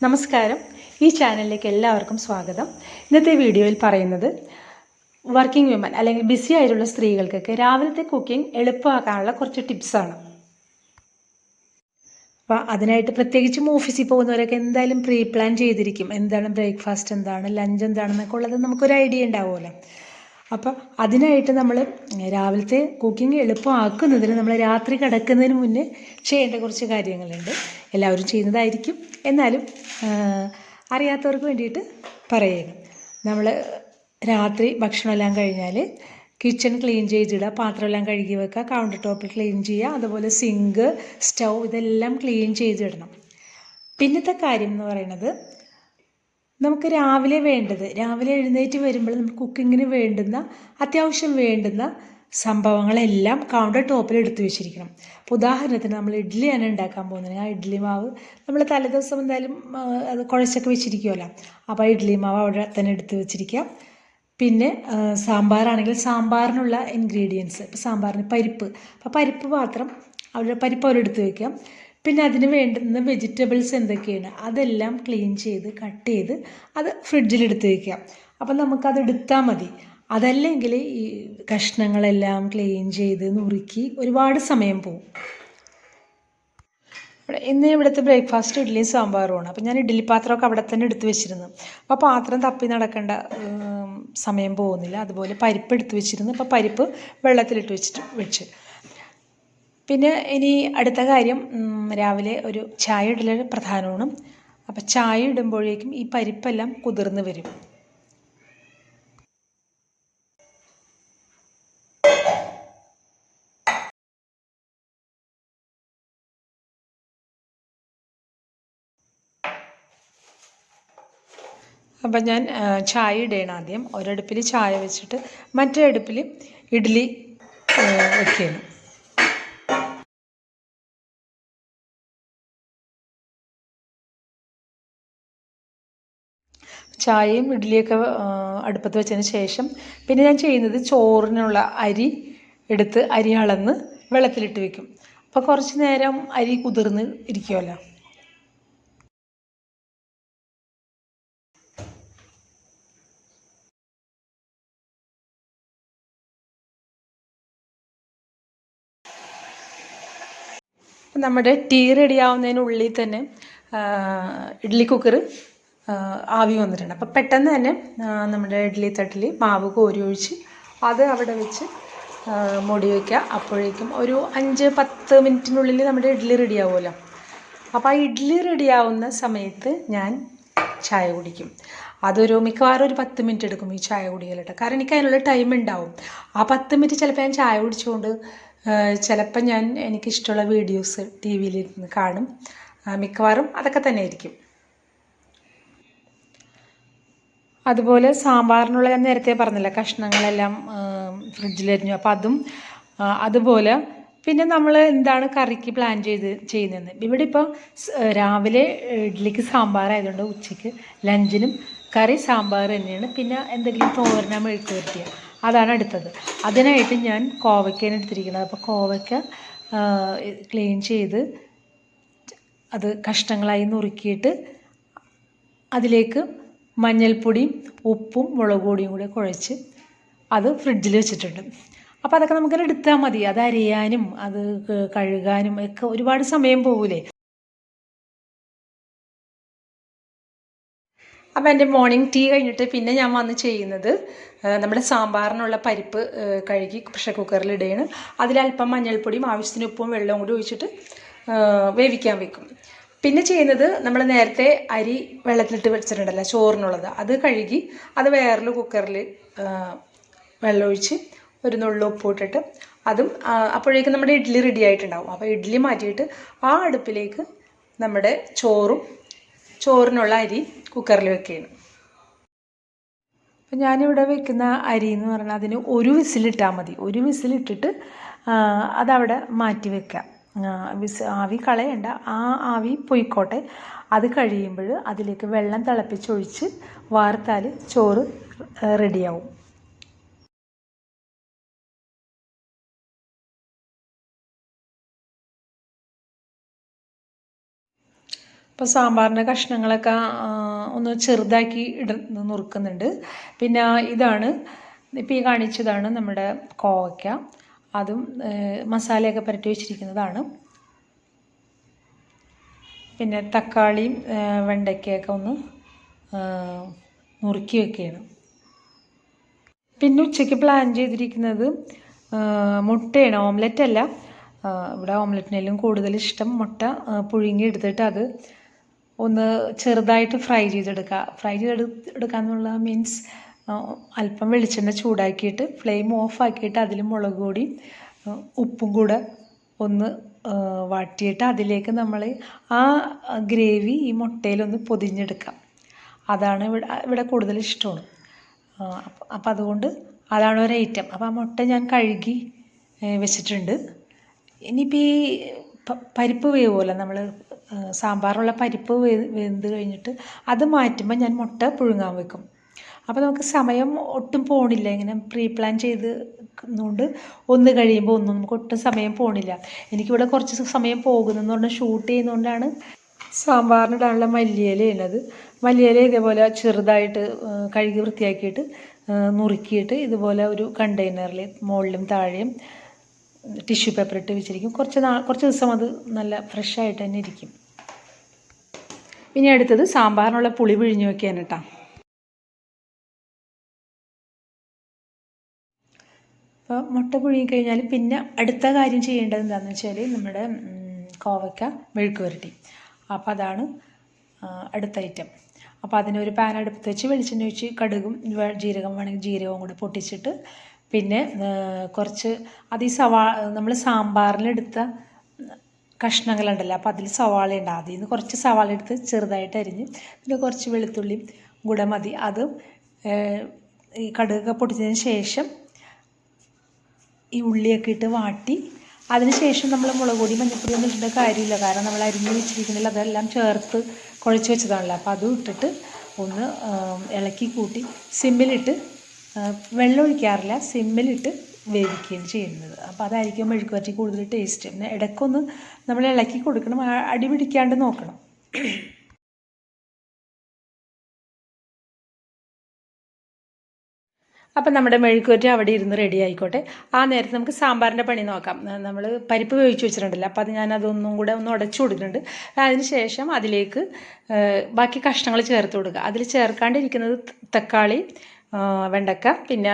നമസ്കാരം. ഈ ചാനലിലേക്ക് എല്ലാവർക്കും സ്വാഗതം. ഇന്നത്തെ വീഡിയോയിൽ പറയുന്നത് വർക്കിംഗ് വിമൻ അല്ലെങ്കിൽ ബിസി ആയിട്ടുള്ള സ്ത്രീകൾക്കൊക്കെ രാവിലത്തെ കുക്കിംഗ് എളുപ്പമാക്കാനുള്ള കുറച്ച് ടിപ്സാണ്. അപ്പോൾ അതിനായിട്ട് പ്രത്യേകിച്ചും ഓഫീസിൽ പോകുന്നവരൊക്കെ എന്തായാലും പ്രീ പ്ലാൻ ചെയ്തിരിക്കും. എന്താണ് ബ്രേക്ക്ഫാസ്റ്റ്, എന്താണ് ലഞ്ച്, എന്താണെന്നൊക്കെ ഉള്ളത് നമുക്കൊരു ഐഡിയ ഉണ്ടാവുമല്ലോ. അപ്പോൾ അതിനായിട്ട് നമ്മൾ രാവിലത്തെ കുക്കിംഗ് എളുപ്പമാക്കുന്നതിന് നമ്മൾ രാത്രി കിടക്കുന്നതിന് മുന്നേ ചെയ്യേണ്ട കുറച്ച് കാര്യങ്ങളുണ്ട്. എല്ലാവരും ചെയ്യുന്നതായിരിക്കും, എന്നാലും അറിയാത്തവർക്ക് വേണ്ടിയിട്ട് പറയുക. നമ്മൾ രാത്രി ഭക്ഷണമെല്ലാം കഴിഞ്ഞാൽ കിച്ചൺ ക്ലീൻ ചെയ്തിടുക, പാത്രമെല്ലാം കഴുകി വെക്കുക, കൗണ്ടർ ടോപ്പിൽ ക്ലീൻ ചെയ്യുക, അതുപോലെ സിങ്ക്, സ്റ്റൗ ഇതെല്ലാം ക്ലീൻ ചെയ്തിടണം. പിന്നത്തെ കാര്യം എന്ന് പറയുന്നത്, നമുക്ക് രാവിലെ എഴുന്നേറ്റ് വരുമ്പോൾ നമുക്ക് കുക്കിങ്ങിന് വേണ്ടുന്ന അത്യാവശ്യം വേണ്ടുന്ന സംഭവങ്ങളെല്ലാം കൗണ്ടർ ടോപ്പിൽ എടുത്തു വെച്ചിരിക്കണം. അപ്പോൾ ഉദാഹരണത്തിന് നമ്മൾ ഇഡ്ഡലിയാണ് ഉണ്ടാക്കാൻ പോകുന്നത്. ആ ഇഡ്ഡലി മാവ് നമ്മൾ തലേദിവസം എന്തായാലും അത് കുഴച്ചൊക്കെ വെച്ചിരിക്കുമല്ലോ. അപ്പോൾ ആ ഇഡ്ഡലി മാവ് അവിടെ തന്നെ എടുത്ത് വെച്ചിരിക്കുക. പിന്നെ സാമ്പാറാണെങ്കിൽ സാമ്പാറിനുള്ള ഇൻഗ്രീഡിയൻസ്, ഇപ്പോൾ സാമ്പാറിന് പരിപ്പ്, അപ്പോൾ പരിപ്പ് പാത്രം പരിപ്പ് അവരെടുത്ത് വയ്ക്കാം. പിന്നെ അതിന് വേണ്ടുന്ന വെജിറ്റബിൾസ് എന്തൊക്കെയാണ് അതെല്ലാം ക്ലീൻ ചെയ്ത് കട്ട് ചെയ്ത് അത് ഫ്രിഡ്ജിലെടുത്ത് വയ്ക്കാം. അപ്പം നമുക്കത് എടുത്താൽ മതി. അതല്ലെങ്കിൽ ഈ കഷ്ണങ്ങളെല്ലാം ക്ലീൻ ചെയ്ത് നുറുക്കി ഒരുപാട് സമയം പോകും. ഇന്ന് ഇവിടുത്തെ ബ്രേക്ക്ഫാസ്റ്റ് ഇഡ്ഡലിയും സാമ്പാറുമാണ്. അപ്പോൾ ഞാൻ ഇഡ്ഡലി പാത്രമൊക്കെ അവിടെ തന്നെ എടുത്ത് വെച്ചിരുന്നു. അപ്പോൾ പാത്രം തപ്പി നടക്കേണ്ട സമയം പോകുന്നില്ല. അതുപോലെ പരിപ്പ് എടുത്ത് വെച്ചിരുന്നു. അപ്പോൾ പരിപ്പ് വെള്ളത്തിലിട്ട് വെച്ച് പിന്നെ ഇനി അടുത്ത കാര്യം, രാവിലെ ഒരു ചായ ഇടൽ പ്രധാനമാണ്. അപ്പോൾ ചായ ഇടുമ്പോഴേക്കും ഈ പരിപ്പെല്ലാം കുതിർന്ന് വരും. അപ്പം ഞാൻ ചായ ഇടുകയാണ് ആദ്യം. ഒരടുപ്പിൽ ചായ വെച്ചിട്ട് മറ്റേ അടുപ്പിൽ ഇഡ്ഡലി വയ്ക്കുകയാണ്. ചായയും ഇഡ്ഡലിയൊക്കെ അടുപ്പത്ത് വെച്ചതിന് ശേഷം പിന്നെ ഞാൻ ചെയ്യുന്നത്, ചോറിനുള്ള അരി എടുത്ത് അരി അളന്ന് വെള്ളത്തിലിട്ട് വെക്കും. അപ്പോൾ കുറച്ച് നേരം അരി കുതിർന്ന് ഇരിക്കുമല്ലോ. നമ്മുടെ ടീ റെഡിയാവുന്നതിനുള്ളിൽ തന്നെ ഇഡ്ഡലി കുക്കർ ആവി വന്നിട്ടുണ്ട്. അപ്പോൾ പെട്ടെന്ന് തന്നെ നമ്മുടെ ഇഡ്ഡലി തട്ടിൽ മാവ് കോരി ഒഴിച്ച് അത് അവിടെ വെച്ച് മൂടി വയ്ക്കുക. അപ്പോഴേക്കും ഒരു 5-10 മിനിറ്റിനുള്ളിൽ നമ്മുടെ ഇഡ്ഡലി റെഡിയാവുമല്ലോ. അപ്പോൾ ആ ഇഡ്ഡലി റെഡിയാവുന്ന സമയത്ത് ഞാൻ ചായ കുടിക്കും. അതൊരു മിക്കവാറും ഒരു 10 മിനിറ്റ് എടുക്കും ഈ ചായ കുടിക്കലിട്ട്. കാരണം എനിക്ക് അതിനുള്ള ടൈം ഉണ്ടാവും. ആ 10 മിനിറ്റ് ചിലപ്പോൾ ഞാൻ ചായ കുടിച്ചുകൊണ്ട് ചിലപ്പോൾ എനിക്കിഷ്ടമുള്ള വീഡിയോസ് ടി വിയിലിരുന്ന് കാണും. മിക്കവാറും അതൊക്കെ തന്നെ ആയിരിക്കും. അതുപോലെ സാമ്പാറിനുള്ള ഞാൻ നേരത്തെ പറഞ്ഞില്ല, കഷ്ണങ്ങളെല്ലാം ഫ്രിഡ്ജിലരിഞ്ഞു. അപ്പോൾ അതും അതുപോലെ പിന്നെ നമ്മൾ എന്താണ് കറിക്ക് പ്ലാൻ ചെയ്യുന്നതെന്ന്. ഇവിടെ ഇപ്പോൾ രാവിലെ ഇഡ്ഡലിക്ക് സാമ്പാറായതുകൊണ്ട് ഉച്ചയ്ക്ക് ലഞ്ചിനും കറി സാമ്പാർ തന്നെയാണ്. പിന്നെ എന്തെങ്കിലും തോരനോ മെഴുക്ക് വരട്ടിയോ അതാണ് എടുത്തത്. അതിനായിട്ട് ഞാൻ കോവയ്ക്കാണ് എടുത്തിരിക്കുന്നത്. അപ്പോൾ കോവയ്ക്ക ക്ലീൻ ചെയ്ത് അത് കഷ്ണങ്ങളായി നുറുക്കിയിട്ട് അതിലേക്ക് മഞ്ഞൾപ്പൊടിയും ഉപ്പും മുളക് പൊടിയും കൂടി കുഴച്ച് അത് ഫ്രിഡ്ജിൽ വെച്ചിട്ടുണ്ട്. അപ്പോൾ അതൊക്കെ നമുക്കത് എടുത്താൽ മതി. അത് അരിയാനും അത് കഴുകാനും ഒക്കെ ഒരുപാട് സമയം പോകൂലേ. അപ്പോൾ എൻ്റെ മോർണിംഗ് ടീ കഴിഞ്ഞിട്ട് പിന്നെ ഞാൻ വന്ന് ചെയ്യുന്നത്, നമ്മുടെ സാമ്പാറിനുള്ള പരിപ്പ് കഴുകി പ്രഷർ കുക്കറിൽ ഇടുകയാണ്. അതിലല്പം മഞ്ഞൾപ്പൊടിയും ആവശ്യത്തിന് ഉപ്പും വെള്ളവും കൂടി ഒഴിച്ചിട്ട് വേവിക്കാൻ വെക്കും. പിന്നെ ചെയ്യുന്നത്, നമ്മൾ നേരത്തെ അരി വെള്ളത്തിലിട്ട് വെച്ചിട്ടുണ്ടല്ലോ ചോറിനുള്ളത്, അത് കഴുകി അത് വേറൊരു കുക്കറിൽ വെള്ളമൊഴിച്ച് ഒരു നുള്ളു ഉപ്പിട്ടിട്ട് അതും അപ്പോഴേക്കും നമ്മുടെ ഇഡ്ഡലി റെഡി ആയിട്ടുണ്ടാവും. അപ്പോൾ ഇഡ്ഡലി മാറ്റിയിട്ട് ആ അടുപ്പിലേക്ക് നമ്മുടെ ചോറിനുള്ള അരി കുക്കറിൽ വെക്കുകയാണ്. അപ്പം ഞാനിവിടെ വെക്കുന്ന അരി എന്ന് പറഞ്ഞാൽ അതിന് ഒരു വിസിലിട്ടാൽ മതി. ഒരു വിസിലിട്ടിട്ട് അതവിടെ മാറ്റി വെക്കാം. ആവി കളയണ്ട, ആ ആവി പൊയ്ക്കോട്ടെ. അത് കഴിയുമ്പോൾ അതിലേക്ക് വെള്ളം തിളപ്പിച്ചൊഴിച്ച് വാർത്താൽ ചോറ് റെഡിയാവും. ഇപ്പോൾ സാമ്പാറിൻ്റെ കഷ്ണങ്ങളൊക്കെ ഒന്ന് ചെറുതാക്കി നുറുക്കുന്നുണ്ട്. പിന്നെ ഇതാണ് ഇപ്പോൾ ഈ കാണിച്ചതാണ് നമ്മുടെ കോവയ്ക്ക, അതും മസാലയൊക്കെ പുരട്ടി വെച്ചിരിക്കുന്നതാണ്. പിന്നെ തക്കാളിയും വെണ്ടയ്ക്കയൊക്കെ ഒന്ന് നുറുക്കി വെക്കുകയാണ്. പിന്നെ ഉച്ചയ്ക്ക് പ്ലാൻ ചെയ്തിരിക്കുന്നത് മുട്ടയാണ്, ഓംലെറ്റ് അല്ല. ഇവിടെ ഓംലെറ്റിനെല്ലാം കൂടുതൽ ഇഷ്ടം മുട്ട പുഴുങ്ങി എടുത്തിട്ട് അത് ഒന്ന് ചെറുതായിട്ട് ഫ്രൈ ചെയ്തെടുക്കുക എന്നുള്ള മീൻസ് അല്പം വെളിച്ചെണ്ണ ചൂടാക്കിയിട്ട് ഫ്ലെയിം ഓഫാക്കിയിട്ട് അതിൽ മുളക് പൊടി ഉപ്പും കൂടെ ഒന്ന് വാട്ടിയിട്ട് അതിലേക്ക് നമ്മൾ ആ ഗ്രേവി ഈ മുട്ടയിലൊന്ന് പൊതിഞ്ഞെടുക്കാം. അതാണ് ഇവിടെ കൂടുതൽ ഇഷ്ടമാണ്. അപ്പം അതുകൊണ്ട് അതാണ് ഒരു ഐറ്റം. അപ്പോൾ ആ മുട്ട ഞാൻ കഴുകി വെച്ചിട്ടുണ്ട്. ഇനിയിപ്പോൾ ഈ പരിപ്പ് വേവുമല്ലോ, നമ്മൾ സാമ്പാറുള്ള പരിപ്പ് വെന്ത് കഴിഞ്ഞിട്ട് അത് മാറ്റുമ്പോൾ ഞാൻ മുട്ട പുഴുങ്ങാൻ വെക്കും. അപ്പോൾ നമുക്ക് സമയം ഒട്ടും പോണില്ല. ഇങ്ങനെ പ്രീ പ്ലാൻ ചെയ്തുകൊണ്ട് ഒന്ന് കഴിയുമ്പോൾ ഒന്നും നമുക്ക് ഒട്ടും സമയം പോണില്ല. എനിക്കിവിടെ കുറച്ച് സമയം പോകുന്നതെന്ന് പറഞ്ഞാൽ ഷൂട്ട് ചെയ്യുന്നതുകൊണ്ടാണ് സാമ്പാറിനിടാനുള്ള മല്ലിയിലയുള്ളത്. മല്ലിയില ഇതേപോലെ ചെറുതായിട്ട് കഴുകി വൃത്തിയാക്കിയിട്ട് നുറുക്കിയിട്ട് ഇതുപോലെ ഒരു കണ്ടെയ്നറിൽ മുകളിലും താഴെയും ടിഷ്യൂ പേപ്പർ ഇട്ട് വെച്ചിരിക്കും. കുറച്ച് ദിവസം അത് നല്ല ഫ്രഷായിട്ട് തന്നെ ഇരിക്കും. ഇനി അടുത്തത് സാമ്പാറിനുള്ള പുളി പിഴിഞ്ഞ് വെക്കാൻ കേട്ടോ. അപ്പോൾ മുട്ട പുഴുങ്ങി കഴിഞ്ഞാൽ പിന്നെ അടുത്ത കാര്യം ചെയ്യേണ്ടത് എന്താണെന്ന് വെച്ചാൽ നമ്മുടെ കോവയ്ക്ക മെഴുക്ക് പുരട്ടി. അപ്പോൾ അതാണ് അടുത്ത ഐറ്റം. അപ്പോൾ അതിനൊരു പാൻ അടുപ്പത്ത് വെച്ച് വെളിച്ചെണ്ണ ഒഴിച്ച് കടുകും ജീരകം വേണമെങ്കിൽ ജീരകവും കൂടെ പൊട്ടിച്ചിട്ട് പിന്നെ കുറച്ച് അത് ഈ നമ്മൾ സാമ്പാറിലെടുത്ത കഷ്ണങ്ങളുണ്ടല്ലോ, അപ്പോൾ അതിൽ സവാള ഉണ്ട്. അതിൽ നിന്ന് കുറച്ച് സവാള എടുത്ത് ചെറുതായിട്ട് അരിഞ്ഞ് പിന്നെ കുറച്ച് വെളുത്തുള്ളിയും കൂടെ മതി. അത് ഈ കടുകൊക്കെ പൊട്ടിച്ചതിന് ശേഷം ഈ ഉള്ളിയൊക്കെ ഇട്ട് വാട്ടി അതിന് ശേഷം നമ്മൾ മുളക് പൊടി മഞ്ഞൾപ്പൊടി ഒന്നും ഇടേണ്ട കാര്യമില്ല. കാരണം നമ്മൾ അരിഞ്ഞ് വെച്ചിരിക്കുന്നില്ല, അതെല്ലാം ചേർത്ത് കുഴച്ച് വെച്ചതാണല്ലോ. അപ്പോൾ അതും ഇട്ടിട്ട് ഒന്ന് ഇളക്കി കൂട്ടി സിമ്മിലിട്ട്, വെള്ളം ഒഴിക്കാറില്ല, സിമ്മിലിട്ട് വേവിക്കുകയാണ് ചെയ്യുന്നത്. അപ്പോൾ അതായിരിക്കും മെഴുക്ക് പുരട്ടി കൂടുതൽ ടേസ്റ്റ്. പിന്നെ ഇടയ്ക്കൊന്ന് നമ്മൾ ഇളക്കി കൊടുക്കണം, അടി പിടിക്കാണ്ട് നോക്കണം. അപ്പം നമ്മുടെ മെഴുക്ക് പുരട്ടി അവിടെ ഇരുന്ന് റെഡി ആയിക്കോട്ടെ. ആ നേരത്തെ നമുക്ക് സാമ്പാറിൻ്റെ പണി നോക്കാം. നമ്മൾ പരിപ്പ് വേവിച്ച് വെച്ചിട്ടുണ്ടല്ലോ, അപ്പോൾ അത് ഞാനതൊന്നും കൂടെ ഒന്ന് ഉടച്ചു കൊടുക്കുന്നുണ്ട്. അതിന് ശേഷം അതിലേക്ക് ബാക്കി കഷ്ണങ്ങൾ ചേർത്ത് കൊടുക്കുക. അതിൽ ചേർക്കാണ്ടിരിക്കുന്നത് തക്കാളി, വെണ്ടക്ക, പിന്നെ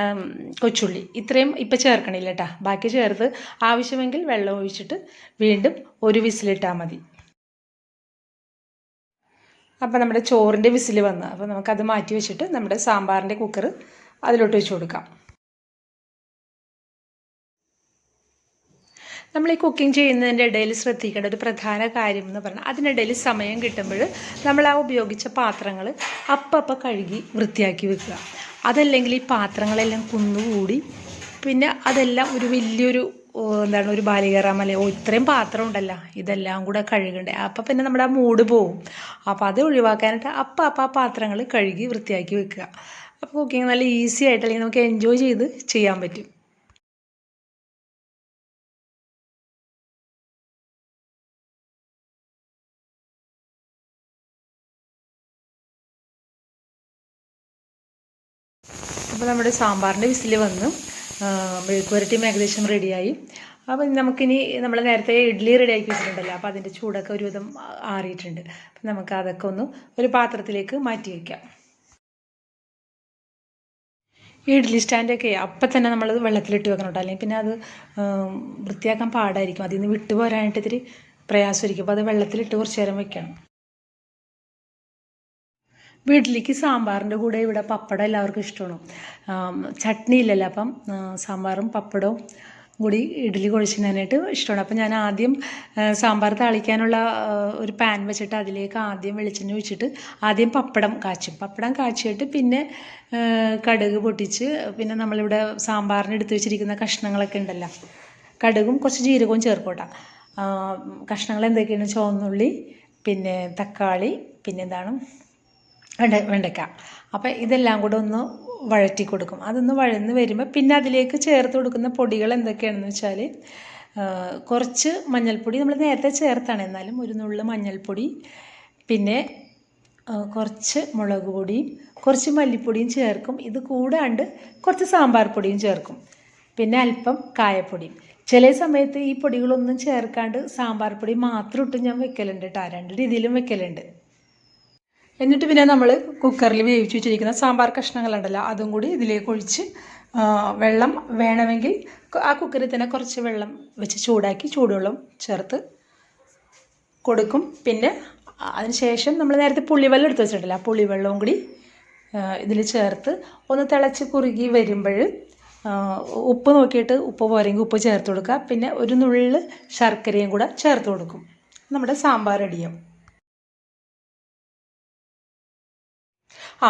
കൊച്ചുള്ളി, ഇത്രയും ഇപ്പം ചേർക്കണില്ല കേട്ടോ. ബാക്കി ചേർത്ത് ആവശ്യമെങ്കിൽ വെള്ളം ഒഴിച്ചിട്ട് വീണ്ടും ഒരു വിസിലിട്ടാൽ മതി. അപ്പോൾ നമ്മുടെ ചോറിൻ്റെ വിസിൽ വന്നു. അപ്പോൾ നമുക്കത് മാറ്റി വെച്ചിട്ട് നമ്മുടെ സാമ്പാറിൻ്റെ കുക്കർ അതിലോട്ട് വെച്ച് കൊടുക്കാം. നമ്മൾ ഈ കുക്കിംഗ് ചെയ്യുന്നതിൻ്റെ ഇടയിൽ ശ്രദ്ധിക്കേണ്ട ഒരു പ്രധാന കാര്യം എന്ന് പറഞ്ഞാൽ അതിനിടയിൽ സമയം കിട്ടുമ്പോൾ നമ്മൾ ആ ഉപയോഗിച്ച പാത്രങ്ങൾ അപ്പം കഴുകി വൃത്തിയാക്കി വെക്കുക. അതല്ലെങ്കിൽ ഈ പാത്രങ്ങളെല്ലാം കുന്നുകൂടി പിന്നെ അതെല്ലാം ഒരു വലിയൊരു ഒരു ബാലികേറാമല, ഇത്രയും പാത്രം ഉണ്ടല്ലോ, ഇതെല്ലാം കൂടെ കഴുകണ്ടേ. അപ്പം പിന്നെ നമ്മുടെ ആ മൂഡ് പോവും. അപ്പോൾ അത് ഒഴിവാക്കാനായിട്ട് അപ്പം ആ പാത്രങ്ങൾ കഴുകി വൃത്തിയാക്കി വെക്കുക. അപ്പോൾ കുക്കിംഗ് നല്ല ഈസി ആയിട്ട് അല്ലെങ്കിൽ നമുക്ക് എൻജോയ് ചെയ്ത് ചെയ്യാൻ പറ്റും. അപ്പോൾ നമ്മുടെ സാമ്പാറിൻ്റെ വിസിൽ വന്ന് മെഴുക്ക് പുരട്ടിയും ഏകദേശം റെഡിയായി. അപ്പോൾ നമുക്കിനി നമ്മൾ നേരത്തെ ഇഡ്ഡലി റെഡിയാക്കി വെച്ചിട്ടുണ്ടല്ലോ, അപ്പോൾ അതിൻ്റെ ചൂടൊക്കെ ഒരുവിധം ആറിയിട്ടുണ്ട്. അപ്പം നമുക്ക് അതൊക്കെ ഒന്ന് ഒരു പാത്രത്തിലേക്ക് മാറ്റി വയ്ക്കാം. ഈ ഇഡ്ഡലി സ്റ്റാൻഡൊക്കെ അപ്പം തന്നെ നമ്മൾ വെള്ളത്തിലിട്ട് വെക്കണം കേട്ടോ, അല്ലെങ്കിൽ പിന്നെ അത് വൃത്തിയാക്കാൻ പാടായിരിക്കും. അതിൽ നിന്ന് വിട്ടു പോരാനായിട്ട് ഇത്തിരി പ്രയാസമായിരിക്കും. അപ്പോൾ അത് വെള്ളത്തിലിട്ട് കുറച്ച് നേരം വെക്കണം. വീട്ടിലേക്ക് സാമ്പാറിൻ്റെ കൂടെ ഇവിടെ പപ്പടം എല്ലാവർക്കും ഇഷ്ടമാണ്. ചട്നി ഇല്ലല്ലോ, അപ്പം സാമ്പാറും പപ്പടവും കൂടി ഇഡ്ഡലി കുഴച്ചിടാനായിട്ട് ഇഷ്ടമാണ്. അപ്പം ഞാൻ ആദ്യം സാമ്പാർ താളിക്കാനുള്ള ഒരു പാൻ വെച്ചിട്ട് അതിലേക്ക് ആദ്യം വെളിച്ചെണ്ണ ഒഴിച്ചിട്ട് ആദ്യം പപ്പടം കാച്ചിയിട്ട് പിന്നെ കടുക് പൊട്ടിച്ച് പിന്നെ നമ്മളിവിടെ സാമ്പാറിന് എടുത്ത് വെച്ചിരിക്കുന്ന കഷ്ണങ്ങളൊക്കെ ഉണ്ടല്ലോ, കടുകും കുറച്ച് ജീരകവും ചേർക്കോട്ടെ. കഷ്ണങ്ങൾ എന്തൊക്കെയാണ്? ചുവന്നുള്ളി, പിന്നെ തക്കാളി, പിന്നെ വെണ്ടയ്ക്ക. അപ്പോൾ ഇതെല്ലാം കൂടെ ഒന്ന് വഴറ്റി കൊടുക്കും. അതൊന്ന് വഴന്ന് വരുമ്പോൾ പിന്നെ അതിലേക്ക് ചേർത്ത് കൊടുക്കുന്ന പൊടികൾ എന്തൊക്കെയാണെന്ന് വെച്ചാൽ കുറച്ച് മഞ്ഞൾപ്പൊടി നമ്മൾ നേരത്തെ ചേർത്താണ്, എന്നാലും ഒരു നുള്ളു മഞ്ഞൾപ്പൊടി, പിന്നെ കുറച്ച് മുളക് പൊടിയും കുറച്ച് മല്ലിപ്പൊടിയും ചേർക്കും. ഇത് കൂടാണ്ട് കുറച്ച് സാമ്പാർ പൊടിയും ചേർക്കും. പിന്നെ അല്പം കായപ്പൊടിയും. ചില സമയത്ത് ഈ പൊടികളൊന്നും ചേർക്കാണ്ട് സാമ്പാർ പൊടി മാത്രം ഇട്ട് ഞാൻ വെക്കലുണ്ട് കേട്ടോ. 2 രീതിയിലും വെക്കലുണ്ട്. എന്നിട്ട് പിന്നെ നമ്മൾ കുക്കറിൽ വേവിച്ച് വെച്ചിരിക്കുന്ന സാമ്പാർ കഷ്ണങ്ങളുണ്ടല്ലോ, അതും കൂടി ഇതിലേക്ക് ഒഴിച്ച് വെള്ളം വേണമെങ്കിൽ ആ കുക്കറിൽ തന്നെ കുറച്ച് വെള്ളം വെച്ച് ചൂടാക്കി ചൂടുവെള്ളം ചേർത്ത് കൊടുക്കും. പിന്നെ അതിന് ശേഷം നമ്മൾ നേരത്തെ പുളിവെള്ളം എടുത്ത് വെച്ചിട്ടില്ല, ആ പുളിവെള്ളവും കൂടി ഇതിൽ ചേർത്ത് ഒന്ന് തിളച്ച് കുറുകി വരുമ്പോൾ ഉപ്പ് നോക്കിയിട്ട് ഉപ്പ് പോരെങ്കിൽ ഉപ്പ് ചേർത്ത് കൊടുക്കുക. പിന്നെ ഒരു നുള്ള് ശർക്കരയും കൂടെ ചേർത്ത് കൊടുക്കും. നമ്മുടെ സാമ്പാർ റെഡിയാവും.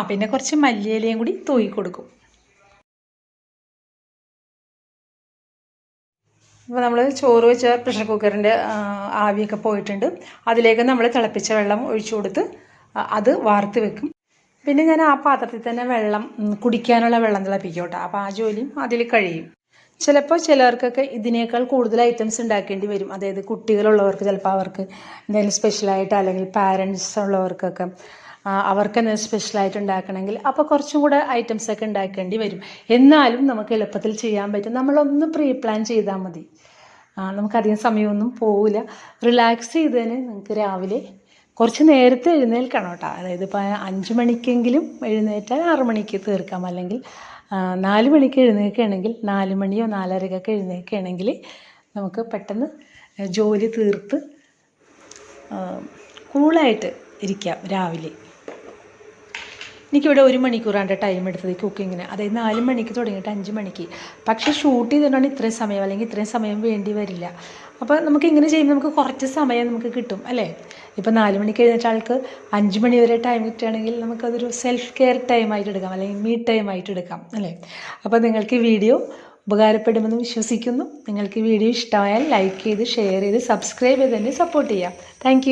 പിന്നെ കുറച്ച് മല്ലിയിലയും കൂടി തൂക്കി കൊടുക്കും. അപ്പോൾ നമ്മൾ ചോറ് വെച്ച പ്രഷർ കുക്കറിൻ്റെ ആവിയൊക്കെ പോയിട്ടുണ്ട്. അതിലേക്ക് നമ്മൾ തിളപ്പിച്ച വെള്ളം ഒഴിച്ചു കൊടുത്ത് അത് വാർത്ത് വെക്കും. പിന്നെ ഞാൻ ആ പാത്രത്തിൽ തന്നെ വെള്ളം കുടിക്കാനുള്ള വെള്ളം തിളപ്പിക്കും കേട്ടോ. അപ്പോൾ ആ ജോലിയും അതിൽ കഴിയും. ചിലപ്പോൾ ചിലർക്കൊക്കെ ഇതിനേക്കാൾ കൂടുതൽ ഐറ്റംസ് ഉണ്ടാക്കേണ്ടി വരും. അതായത് കുട്ടികളുള്ളവർക്ക് ചിലപ്പോൾ അവർക്ക് എന്തെങ്കിലും സ്പെഷ്യലായിട്ട്, അല്ലെങ്കിൽ പാരൻസ് ഉള്ളവർക്കൊക്കെ അവർക്ക് എന്തെങ്കിലും സ്പെഷ്യലായിട്ട് ഉണ്ടാക്കണമെങ്കിൽ അപ്പോൾ കുറച്ചും കൂടെ ഐറ്റംസൊക്കെ ഉണ്ടാക്കേണ്ടി വരും. എന്നാലും നമുക്ക് എളുപ്പത്തിൽ ചെയ്യാൻ പറ്റും. നമ്മളൊന്ന് പ്രീ പ്ലാൻ ചെയ്താൽ മതി. നമുക്കധികം സമയമൊന്നും പോവില്ല. റിലാക്സ് ചെയ്തതിന് നിങ്ങൾക്ക് രാവിലെ കുറച്ച് നേരത്തെ എഴുന്നേൽക്കണം കേട്ടോ. അതായത് ഇപ്പോൾ 5 മണിക്കെങ്കിലും എഴുന്നേറ്റാൽ 6 മണിക്ക് തീർക്കാം. അല്ലെങ്കിൽ 4 മണിക്ക് എഴുന്നേൽക്കുകയാണെങ്കിൽ 4 മണിയോ 4:30 എഴുന്നേൽക്കുകയാണെങ്കിൽ നമുക്ക് പെട്ടെന്ന് ജോലി തീർത്ത് കൂളായിട്ട് ഇരിക്കാം രാവിലെ. എനിക്കിവിടെ 1 മണിക്കൂറാണ് ടൈം എടുത്തത് ഈ കുക്കിങ്ങിന്. അതായത് 4 മണിക്ക് തുടങ്ങിയിട്ട് 5 മണിക്ക്. പക്ഷേ ഷൂട്ട് ചെയ്തിട്ടാണ് ഇത്രയും സമയം, അല്ലെങ്കിൽ ഇത്രയും സമയം വേണ്ടി വരില്ല. അപ്പോൾ നമുക്ക് ഇങ്ങനെ ചെയ്യുമ്പോൾ നമുക്ക് കുറച്ച് സമയം നമുക്ക് കിട്ടും അല്ലേ. ഇപ്പോൾ 4 മണിക്ക് എഴുന്നേറ്റ ആൾക്ക് 5 മണി വരെ ടൈം കിട്ടുകയാണെങ്കിൽ നമുക്കതൊരു സെൽഫ് കെയർ ടൈമായിട്ട് എടുക്കാം, അല്ലെങ്കിൽ മീ ടൈമായിട്ട് എടുക്കാം അല്ലേ. അപ്പോൾ നിങ്ങൾക്ക് ഈ വീഡിയോ ഉപകാരപ്പെടുമെന്ന് വിശ്വസിക്കുന്നു. നിങ്ങൾക്ക് ഈ വീഡിയോ ഇഷ്ടമായാൽ ലൈക്ക് ചെയ്ത് ഷെയർ ചെയ്ത് സബ്സ്ക്രൈബ് ചെയ്ത് തന്നെ സപ്പോർട്ട് ചെയ്യാം. താങ്ക്